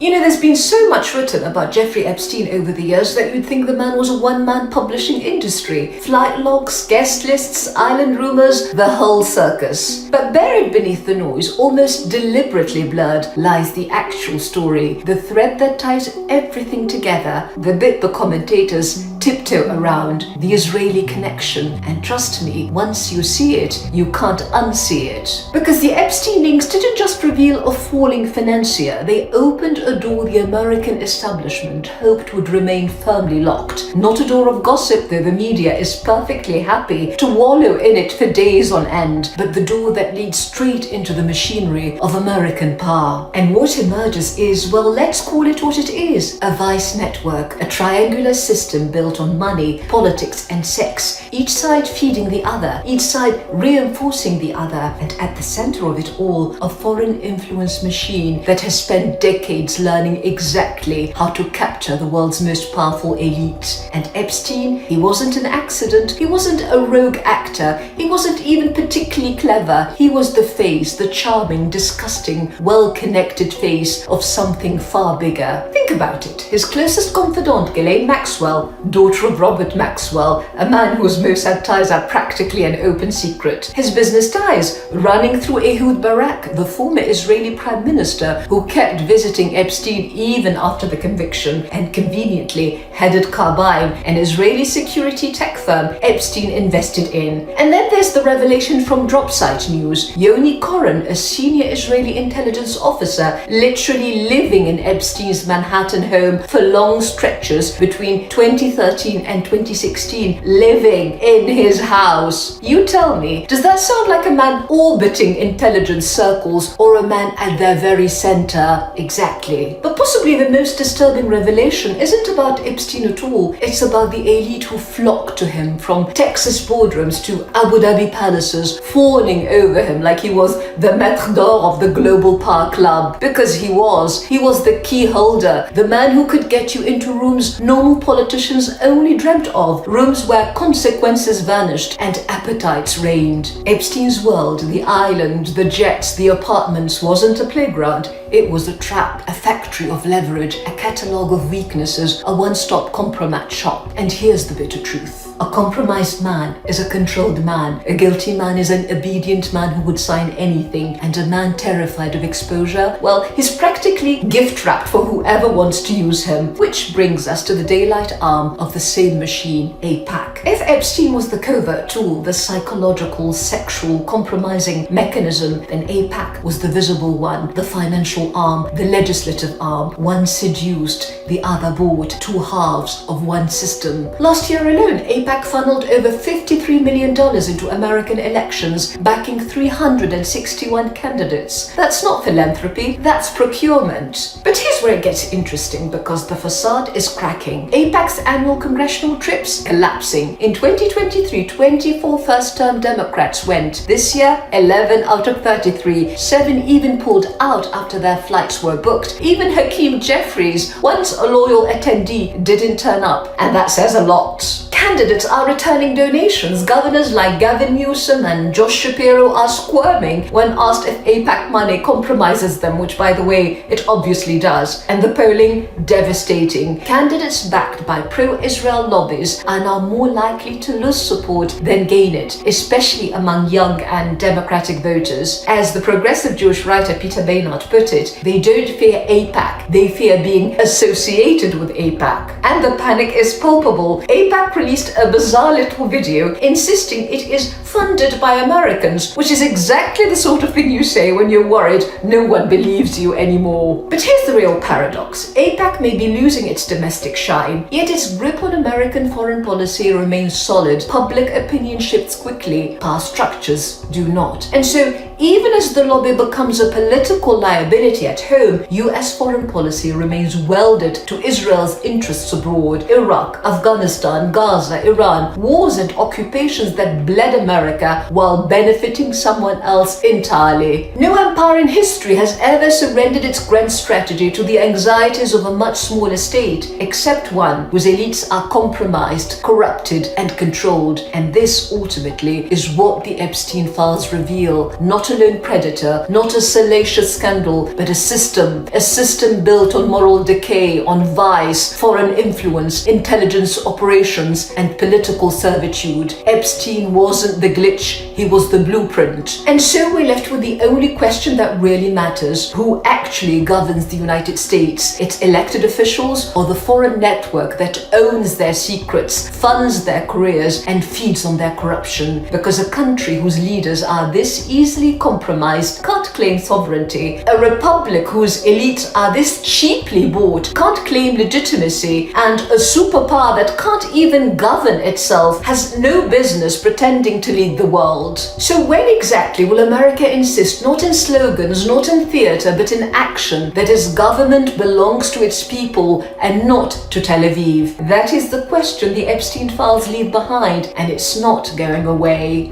You know, there's been so much written about Jeffrey Epstein over the years that you'd think the man was a one-man publishing industry. Flight logs, guest lists, island rumors, the whole circus. But buried beneath the noise, almost deliberately blurred, lies the actual story. The thread that ties everything together, the bit the commentators tiptoe around, the Israeli connection. And trust me, once you see it, you can't unsee it. Because the Epstein links didn't just reveal a falling financier, they opened a door the American establishment hoped would remain firmly locked. Not a door of gossip, though the media is perfectly happy to wallow in it for days on end, but the door that leads straight into the machinery of American power. And what emerges is, well, let's call it what it is, a vice network, a triangular system built on money, politics and sex, each side feeding the other, each side reinforcing the other, and at the center of it all, a foreign influence machine that has spent decades learning exactly how to capture the world's most powerful elite. And Epstein, he wasn't an accident, he wasn't a rogue actor, he wasn't even particularly clever, he was the face, the charming, disgusting, well-connected face of something far bigger. Think about it. His closest confidant, Ghislaine Maxwell, daughter of Robert Maxwell, a man whose Mossad ties are practically an open secret. His business ties, running through Ehud Barak, the former Israeli prime minister who kept visiting Epstein even after the conviction, and conveniently headed Carbine, an Israeli security tech firm Epstein invested in. And then there's the revelation from Dropsite News. Yoni Koren'in, a senior Israeli intelligence officer, literally living in Epstein's Manhattan home for long stretches between 2013 and 2016, living in his house. You tell me, does that sound like a man orbiting intelligence circles or a man at their very center? Exactly. But possibly the most disturbing revelation isn't about Epstein at all. It's about the elite who flocked to him, from Texas boardrooms to Abu Dhabi palaces, fawning over him like he was the maître d'or of the global power club. Because he was the key holder, the man who could get you into rooms normal politicians only dreamt of, rooms where consequences vanished and appetites reigned. Epstein's world, the island, the jets, the apartments, wasn't a playground. It was a trap, a factory of leverage, a catalogue of weaknesses, a one-stop compromat shop. And here's the bitter truth. A compromised man is a controlled man. A guilty man is an obedient man who would sign anything. And a man terrified of exposure, well, he's practically gift-wrapped for whoever wants to use him. Which brings us to the daylight arm of the same machine, AIPAC. If Epstein was the covert tool, the psychological, sexual, compromising mechanism, then AIPAC was the visible one, the financial arm, the legislative arm. One seduced, the other bought, two halves of one system. Last year alone, AIPAC funneled over $53 million into American elections, backing 361 candidates. That's not philanthropy, that's procurement. But here's where it gets interesting, because the facade is cracking. AIPAC's annual congressional trips collapsing. In 2023, 24 first-term Democrats went. This year, 11 out of 33. 7 even pulled out after their flights were booked. Even Hakeem Jeffries, once a loyal attendee, didn't turn up. And that says a lot. Candidates are returning donations. Governors like Gavin Newsom and Josh Shapiro are squirming when asked if AIPAC money compromises them, which, by the way, it obviously does. And the polling, devastating. Candidates backed by pro-Israel lobbies are now more likely to lose support than gain it, especially among young and democratic voters. As the progressive Jewish writer Peter Baynard put it, they don't fear AIPAC, they fear being associated with AIPAC. And the panic is palpable. AIPAC released a bizarre little video insisting it is funded by Americans, which is exactly the sort of thing you say when you're worried no one believes you anymore. But here's the real paradox. AIPAC may be losing its domestic shine, yet its grip on American foreign policy remains solid. Public opinion shifts quickly, power structures do not. And so, even as the lobby becomes a political liability at home, US foreign policy remains welded to Israel's interests abroad. Iraq, Afghanistan, Gaza, Iran, wars and occupations that bled America while benefiting someone else entirely. No empire in history has ever surrendered its grand strategy to the anxieties of a much smaller state, except one whose elites are compromised, corrupted, and controlled. And this ultimately is what the Epstein files reveal, not not a lone predator, not a salacious scandal, but a system built on moral decay, on vice, foreign influence, intelligence operations, and political servitude. Epstein wasn't the glitch, he was the blueprint. And so we're left with the only question that really matters: who actually governs the United States? Its elected officials or the foreign network that owns their secrets, funds their careers, and feeds on their corruption? Because a country whose leaders are this easily compromised can't claim sovereignty. A republic whose elites are this cheaply bought can't claim legitimacy, and a superpower that can't even govern itself has no business pretending to lead the world. So when exactly will America insist, not in slogans, not in theater, but in action, that its government belongs to its people and not to Tel Aviv? That is the question the Epstein files leave behind, and it's not going away.